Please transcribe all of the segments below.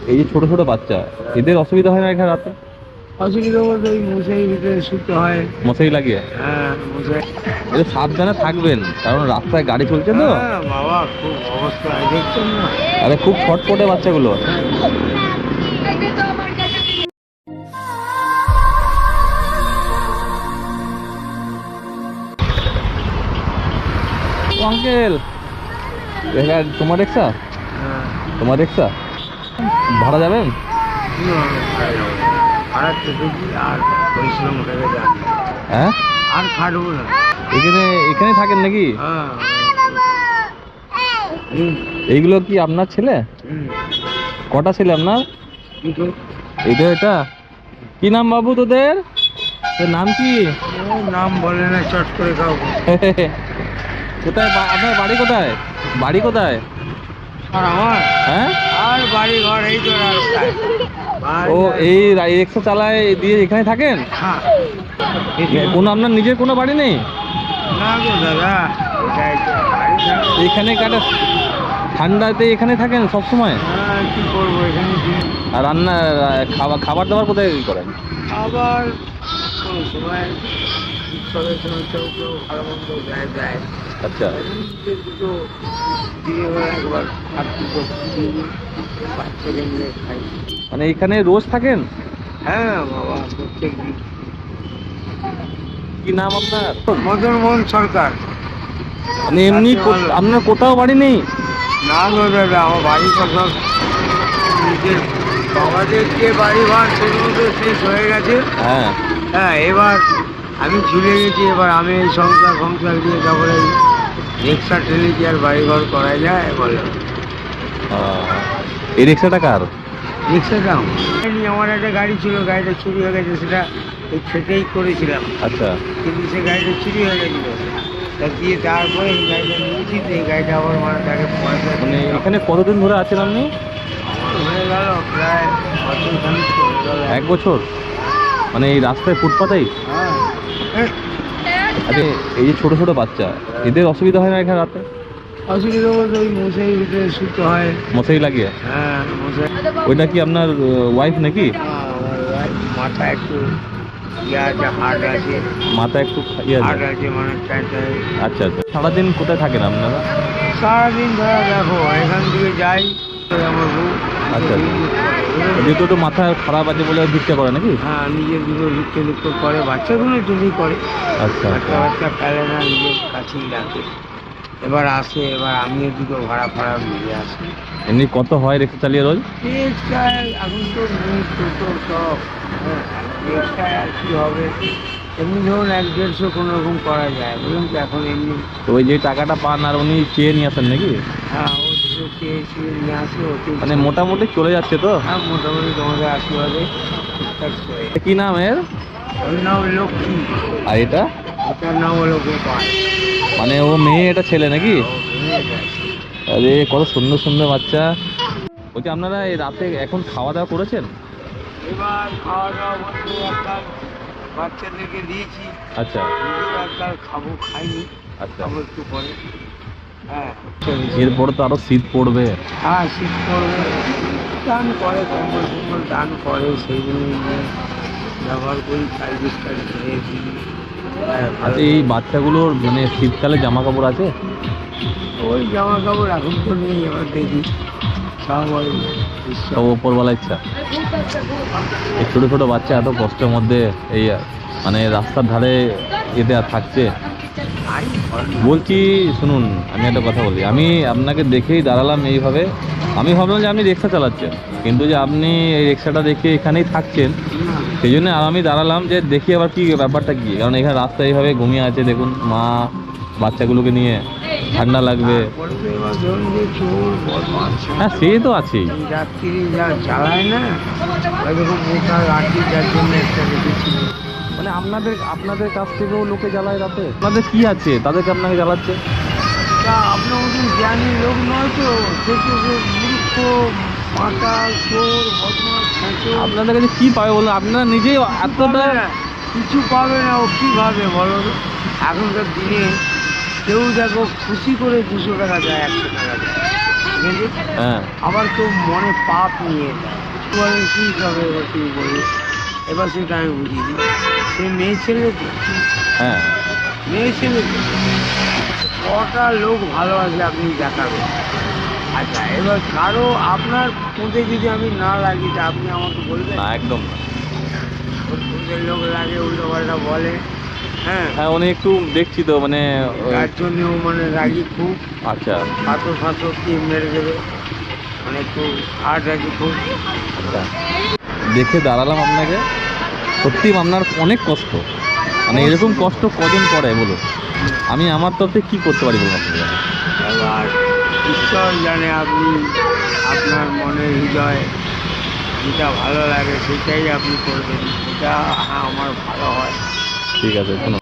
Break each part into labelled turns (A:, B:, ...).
A: এই যে ছোট ছোট বাচ্চা, এদের অসুবিধা হয় না এখানে রাতে?
B: অসুবিধা বলতে ওই মশারির ভিতরে শুতে হয়।
A: মশারি লাগিয়ে?
B: হ্যাঁ, মশারি।
A: একটু সাবধানে থাকবেন, কারণ রাস্তায় গাড়ি চলছে তো।
B: হ্যাঁ বাবা, খুব অবস্থা দেখছেন না?
A: আরে খুব ছটপটে বাচ্চাগুলো। আঙ্কেল, তোমার রিক্সা?
B: হ্যাঁ।
A: তোমার রিক্সা ভাড়া যাবেন?
B: আর দেখি আর পরিশ্রম করে যান,
A: হ্যাঁ,
B: আর খাটবো না।
A: এখানে থাকেন নাকি?
B: হ্যাঁ।
A: এইগুলো কি আপনার ছেলে? কটা ছেলে আপনার? এটা কি নাম বাবু তোদের? তোর নাম কি?
B: নাম বলে না, চট করে খাও।
A: কোথায় আপনার বাড়ি? কোথায় বাড়ি? কোথায়?
B: আর আমার
A: হ্যাঁ,
B: আর বাড়ি ঘর এই তো রাস্তায়।
A: ও এই রিক্সা চালায় দিয়ে এখানে থাকেন?
B: হ্যাঁ।
A: কোনো আপনার নিজের কোনো বাড়ি নেই?
B: না গো দাদা,
A: এখানে কাটা ঠান্ডাতে এখানে থাকেন সব সময়?
B: হ্যাঁ, কি করবো এখানে।
A: আর রান্না খাবার দাবার কোথায় করেন?
B: আবার কোনো সময় উৎসবের সময় কেউ কেউ ভালো মন্দ দেয়।
A: আচ্ছা,
B: দুটো দিয়ে একবার বাচ্চাকে নিয়ে খাই।
A: মানে এখানে রোজ থাকেন?
B: হ্যাঁ বাবা, প্রত্যেক দিন।
A: কি নাম আপনার?
B: মদন মোহন সরকার।
A: মানে এমনি আপনার কোথাও বাড়ি নেই?
B: না গো দাদা, আমার বাড়ি কথা নিজের বাবাদের যে বাড়ি ঘর সেগুলো তো শেষ হয়ে গেছে।
A: হ্যাঁ
B: হ্যাঁ, এবার আমি ঝুলে গেছি। এবার আমি এই সংসার দিয়ে তারপরে রিক্সা টেনে কি আর বাড়ি ঘর করা যায় বলে?
A: এই রিক্সাটা কার?
B: রিক্সাটা আমার একটা গাড়ি ছিল, গাড়িটা চুরি হয়ে গেছে। সেটা এই খেতেই করেছিলাম।
A: আচ্ছা,
B: কিন্তু সে গাড়িটা চুরি হয়ে গেছিল। তা দিয়ে তারপরে এই গাড়িটা নিয়েছি। এই গাড়িটা আবার মানে তাকে পয়সা
A: মানে এখানে কতদিন ধরে আছেন আপনি?
B: আমার হয়ে গেল প্রায় বছর খানিক হয়ে গেল।
A: 1 বছর? মানে এই রাস্তায় ফুটপাতেই?
B: হ্যাঁ।
A: আরে এই যে ছোট ছোট বাচ্চা, এদের অসুবিধা হয় না এখানে রাতে?
B: অসুবিধা বলতে ওই মশারির ভিতরে শুতে হয়।
A: মশারি লাগিয়ে?
B: হ্যাঁ, মশারি।
A: ওইটা কি আপনার ওয়াইফ নাকি?
B: মাথা একটু ইয়ে আছে, হার্ট আছে।
A: মাথা একটু ইয়ে আছে?
B: হার্ট আছে মানে
A: আচ্ছা আচ্ছা। সারাদিন কোথায় থাকেন আপনারা?
B: সারাদিন ধরা দেখো এখান থেকে যাই আমার বউ।
A: আচ্ছা, যেহেতু তো মাথা খারাপ আছে বলে ভিক্ষা করে নাকি?
B: হ্যাঁ, নিজের দুটো লিপ্ত করে, বাচ্চাগুলো টুলি করে।
A: আচ্ছা আচ্ছা।
B: বাচ্চা ফেলে না, নিজের কাছেই রাখে। এবার আসে, এবার আমিও দুটো ভাড়া মিলে আসি।
A: এমনি কত হয় রিক্সা চালিয়ে রোজ?
B: রিক্সায় এখন তো নেই, টোটো সব। হ্যাঁ, রিক্সায় আর কি হবে? এমনি ধরুন 100-150 কোনো রকম করা যায়, বুঝলেন তো। এখন এমনি
A: তো ওই যে টাকাটা পান আর উনি চেয়ে নিয়ে আসেন নাকি?
B: হ্যাঁ, ও দুটো চেয়ে নিয়ে আসে।
A: মানে মোটামুটি চলে যাচ্ছে তো?
B: হ্যাঁ, মোটামুটি তোমাদের আশীর্বাদে ঠিকঠাক চলে।
A: কি নাম এর?
B: ওর নাম লক্ষ্মী।
A: আর এটা?
B: ওটার নাম হলো গোপাল।
A: মানে ও মেয়ে, এটা ছেলে নাকি?
B: ও ভেঙে গেছে।
A: আরে কত সুন্দর সুন্দর বাচ্চা। বলছি আপনারা এই রাতে এখন খাওয়া দাওয়া করেছেন?
B: এবার খাওয়া দাওয়া বলতে একবার বাচ্চাদেরকে দিয়েছি।
A: আচ্ছা
B: নিজেও একবার খাইনি।
A: আচ্ছা।
B: খাবো একটু পরে। হ্যাঁ,
A: এরপরে তো আরো শীত পড়বে।
B: হ্যাঁ, শীত পড়বে। দান করে, কম্বল দান করে, সেইগুলো নিয়ে ব্যবহার করি। সার্ভিসটা খেয়েছি।
A: আচ্ছা, এই বাচ্চাগুলোর মানে শীতকালে জামা কাপড় আছে?
B: ওই জামা কাপড় এখন তো নেই, এবার দেখি
A: সব ওপরওয়ালা ইচ্ছা। এই ছোটো ছোটো বাচ্চা এত কষ্টের মধ্যে এই মানে রাস্তার ধারে এতে আর থাকছে। বলছি শুনুন, আমি একটা কথা বলি। আমি আপনাকে দেখেই দাঁড়ালাম এইভাবে। আমি ভাবলাম যে আপনি রিক্সা চালাচ্ছেন, কিন্তু যে আপনি এই রিক্সাটা দেখে এখানেই থাকছেন, সেই জন্য আর আমি দাঁড়ালাম যে দেখি আবার কি ব্যাপারটা কি। কারণ এখানে রাস্তায় এইভাবে ঘুমিয়ে আছে, দেখুন মা বাচ্চাগুলোকে নিয়ে, ঠান্ডা লাগবে। হ্যাঁ, সে তো আছেই।
B: যাত্রী যা চালায় না, ওইরকম মোটা লাঠি, যার জন্য একটা রেখেছি।
A: মানে আপনাদের কাছ থেকেও লোকে জ্বালায় রাতে? আপনাদের কি আছে তাদেরকে আপনাকে জ্বালাচ্ছে?
B: তা আপনার মতন জ্ঞানী লোক নয় তো, সে তো মূর্খ, মাতাল, চোর, বদমাশ, ছাঁচো।
A: আপনাদের কাছে কি পাবে বলুন? আপনারা নিজেই এতটা
B: কিছু পাবে না। ও কী ভাবে বলো? এখনকার দিনে কেউ দেখো খুশি করে 200 টাকা দেয়, 100 টাকা দেয়। বুঝলি?
A: হ্যাঁ
B: আবার কেউ মনে পাপ নিয়ে যায় বলেন কী হবে এবার তুই বলবি, এবার সেটা আমি বুঝিয়ে দিই। সে মেয়ে ছেলে তো,
A: হ্যাঁ
B: মেয়ে ছেলে তো, কটা লোক ভালোবাসে আপনি দেখাবেন। আচ্ছা এবার কারো আপনার মধ্যে যদি আমি না লাগি তা আপনি আমাকে বলবেন?
A: না একদম না।
B: ওদের লোক লাগে, উল্টো পাল্টা বলে, হ্যাঁ,
A: হ্যাঁ উনি একটু দেখছি তো মানে
B: তার জন্যও মানে রাগি খুব,
A: আচ্ছা
B: পাথর ফাথর দিয়ে মেরে দেবে, মানে একটু হার্ট রাখি খুব।
A: আচ্ছা দেখে দাঁড়ালাম আপনাকে, সত্যি আপনার অনেক কষ্ট, মানে এরকম কষ্ট কজন করে বলো, আমি আমার তরফে কি করতে পারি বলুন আপনাকে?
B: এবার ঈশ্বর জানে আপনি আপনার মনের হৃদয় যেটা ভালো লাগে সেটাই আপনি করবেন, যেটা আমার ভালো হয়।
A: ঠিক আছে শোনো,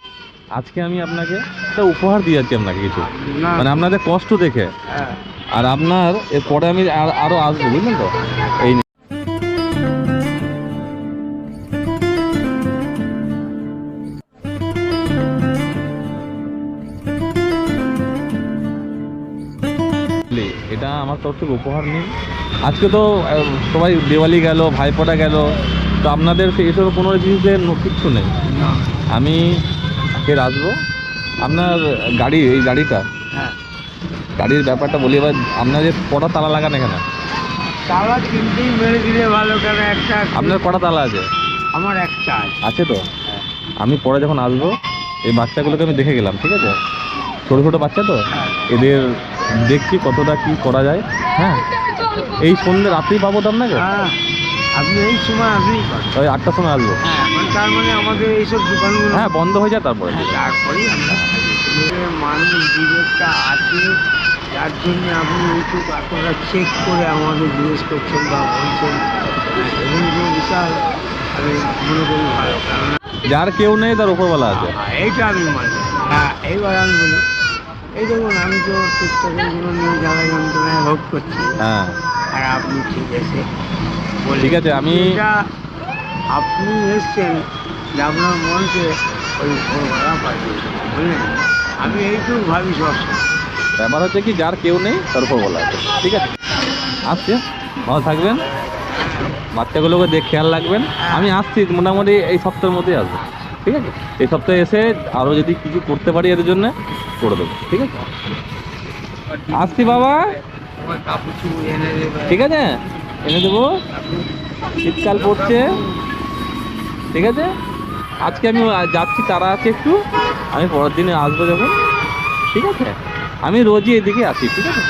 A: আজকে আমি আপনাকে একটা উপহার দিয়ে যাচ্ছি আপনাকে কিছু,
B: না,
A: মানে আপনাদের কষ্ট দেখে,
B: হ্যাঁ,
A: আর আপনার এরপরে আমি আরো আসবো বুঝলেন তো। এই নিন। এটা আমার তরফ থেকে উপহার নিন। আজকে তো সবাই দিওয়ালি গেল, ভাইফোঁটা গেল, তো আপনাদের এইসব কোনো জিনিসের কিচ্ছু নেই।
B: না,
A: আমি ফের আসবো। আপনার গাড়ি, এই গাড়িটা,
B: হ্যাঁ,
A: গাড়ির ব্যাপারটা বলি এবার, আপনার যে কটা তালা লাগান এখানে?
B: তালা তিনটেই মেরে দিলে ভালো, কেন একটা
A: আপনার কটা তালা আছে?
B: আমার একটা আছে।
A: আছে তো?
B: হ্যাঁ,
A: আমি পরে যখন আসবো এই বাচ্চাগুলোকে আমি দেখে গেলাম, ঠিক আছে? ছোটো ছোটো বাচ্চা তো,
B: হ্যাঁ,
A: এদের দেখছি কতটা কি করা যায়। হ্যাঁ এই সন্ধ্যে রাত্রেই পাবো তো আপনাকে?
B: হ্যাঁ, আপনি এই সময় আসলেই পারেন।
A: ওই 8টার সময় আসবো।
B: হ্যাঁ, মানে তার মানে আমাদের এইসব দোকানগুলো,
A: হ্যাঁ বন্ধ হয়ে যায় তারপরে।
B: হ্যাঁ, তারপরেই আমরা মানুষ বিবেকটা আছে, যার জন্য আপনি একটু এতটা চেক করে আমাদের জিজ্ঞেস করছেন বা বলছেন, এবং যে বিশাল আমি মনে করি ভালো, কারণ
A: যার কেউ নেই তার উপরবেলা আছে।
B: এইটা আমি মানি। হ্যাঁ, এইবার আমি বলি, এই দেখুন আমি তো টুকটাকের জন্য নিয়ে জ্বালা যন্ত্রণায় ভোগ করছি,
A: হ্যাঁ
B: আর আপনি ঠিক আছে বলে,
A: ঠিক আছে,
B: এটা আপনি এসছেন যে আপনার মনকে ওই ভোরবেলা পাঠিয়েছেন, বুঝলেন? আমি এইটুকু ভাবি সবসময়।
A: ব্যাপার হচ্ছে কি, যার কেউ নেই তার উপরবেলা আছে। ঠিক আছে, আসছে, ভালো থাকবেন, বাচ্চাগুলোকে দেখে খেয়াল রাখবেন। আমি আসছি মোটামুটি এই সপ্তাহের মধ্যেই আসবো। ঠিক আছে, এই সপ্তাহে এসে আরও যদি কিছু করতে পারি এদের জন্য করে দেবো। ঠিক আছে, আসছি বাবা।
B: আমার কাপড় চুপড় এনে দেবে,
A: ঠিক আছে, এনে দেবো, শীতকাল পড়ছে। ঠিক আছে, আজকে আমি যাচ্ছি, তারা আছে একটু, আমি পরের দিনে আসবো যখন। ঠিক আছে, আমি রোজই এদিকে আসি। ঠিক আছে।